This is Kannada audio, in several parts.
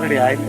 ಸರಿ ಆಯ್ತು.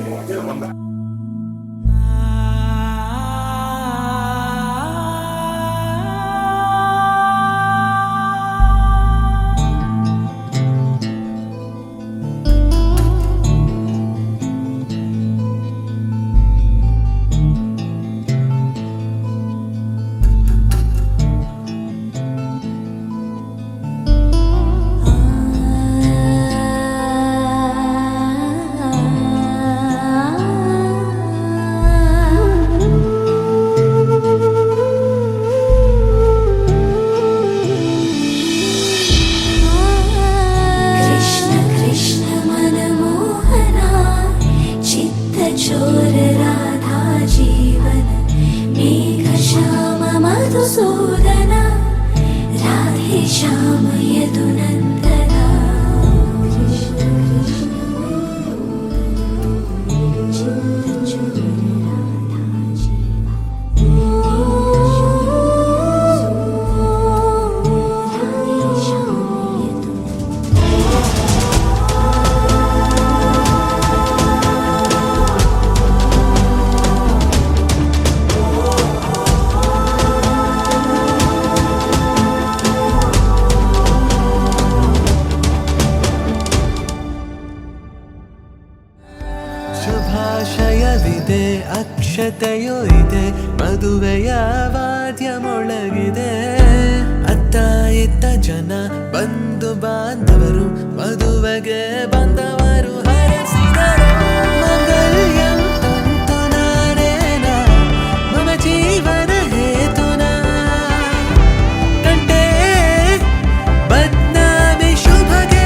ಶುಭಾಶಯವಿದೆ, ಅಕ್ಷತೆಯೂ ಇದೆ, ಮದುವೆಯ ವಾದ್ಯ ಮೊಳಗಿದೆ. ಅತ್ತ ಇತ್ತ ಜನ, ಬಂಧು ಬಾಂಧವರು, ಮದುವೆಗೆ ಬಂದವರು ಹರಸಿದರು. ಮಂಗಲ್ಯಂ ತಂತು ನಾನೇನ ಮಮ ಜೀವನ ಹೇತುನ ಕಂಠೆ ಬದ್ನಾಮಿ ಶುಭಗೆ.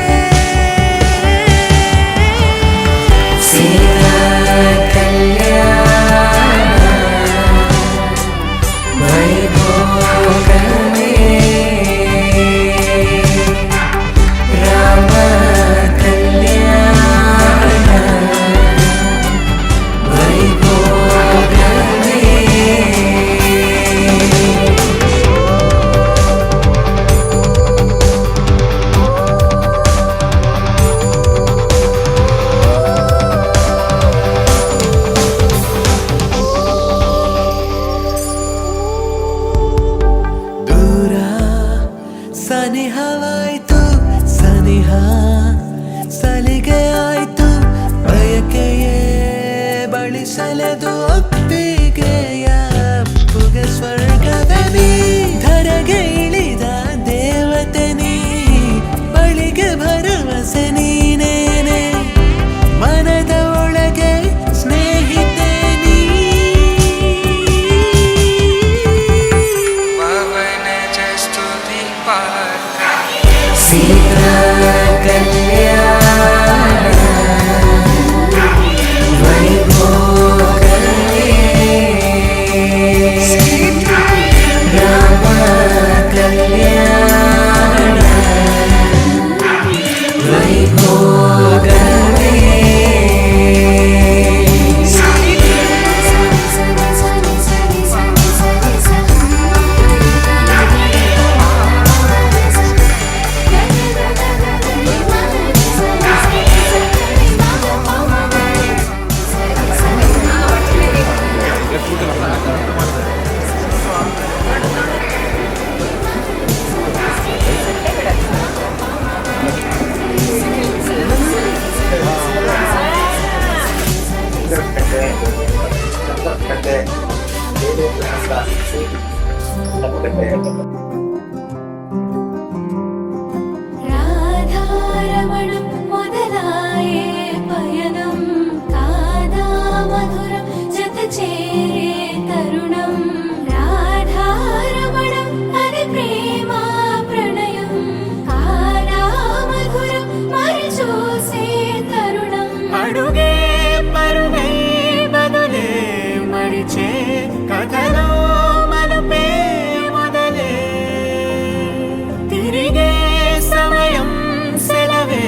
ಸನಿಹವಾಯ್ತು ಸನಿಹ, ಸಲಿಗೆ ಆಯ್ತು ಬಯಕೆಯೇ ಬಳಿಸಲೆದು ಒಪ್ಪಿಗೆಯ ಅಪ್ಪುಗೆ ಸ್ವರ್ಗವೇ ನೀ. ಧರೆಗೆ ಇಳಿದ ದೇವತೆ ನೀ, ಬಳಿಗೆ ಭರವಸೆ ನೀನೇನೆ, ಮನದ ಒಳಗೆ ಸ್ನೇಹಿತೆ ನೀ. രാധാരമണം മുതലായേ പയനം കാദാമധുരം ജതചേരേ തരുണം. രാധാരമണം ഹരി പ്രേമ പ്രണയം കാദാമധുരം മരിചൂസേ തരുണം. అడుగే పరుగై బదులే మరిచే కథలో మలుపే మొదలే. తిరిగే సమయం సెలవే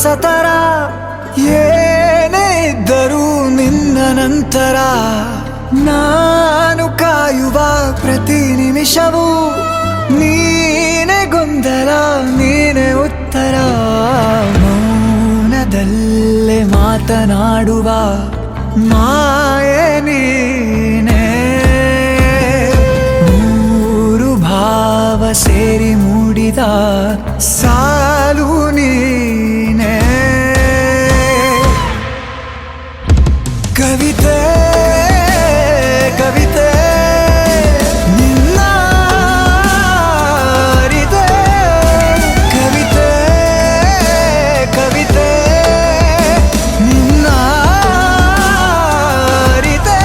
ಹೊಸತರ ಏನೇ ಇದ್ದರೂ ನಿನ್ನ ನಂತರ ನಾನು ಕಾಯುವ ಪ್ರತಿ ನಿಮಿಷವೂ ನೀನೆ ಗೊಂದಲ ನೀನೆ ಉತ್ತರ ಮೌನದಲ್ಲೇ ಮಾತನಾಡುವ ಮಾಯೆ ನೀನೆ ಮೂರು ಭಾವ ಸೇರಿ ಮೂಡಿದ ಸಾಲು ನೀನೆ ಕವಿತೆ ಕವಿತೆ ನಿನ್ನ ಅರಿತೆ ಕವಿತೆ ಕವಿತೆ ನಿನ್ನ ಅರಿತೆ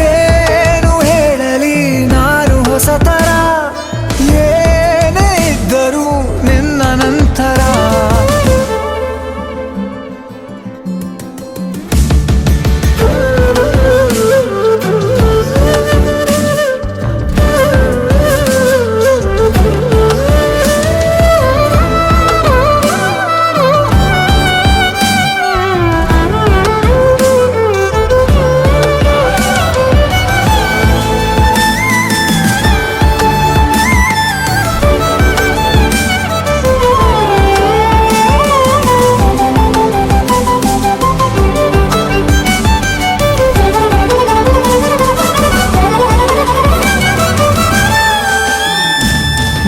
ಏನು ಹೇಳಲಿ ನಾನು ಹೊಸತರ ಏನೇ ಇದ್ದರೂ ನಿನ್ನ ನಂತರ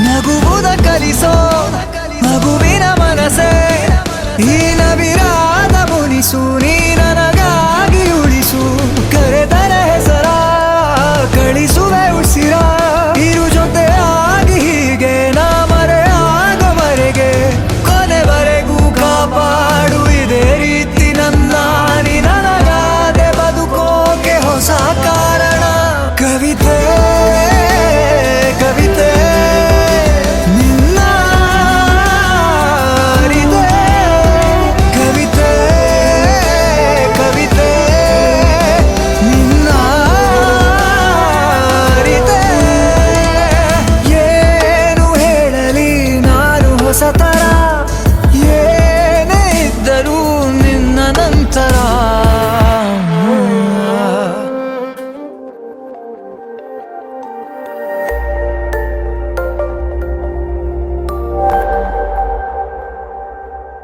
ನಗುವುದ ಕಲಿಸೋ ಮಗುವಿನ ಮನಸೆ ಈ ನವಿರಾದ ಮುನಿಸು ನೀನ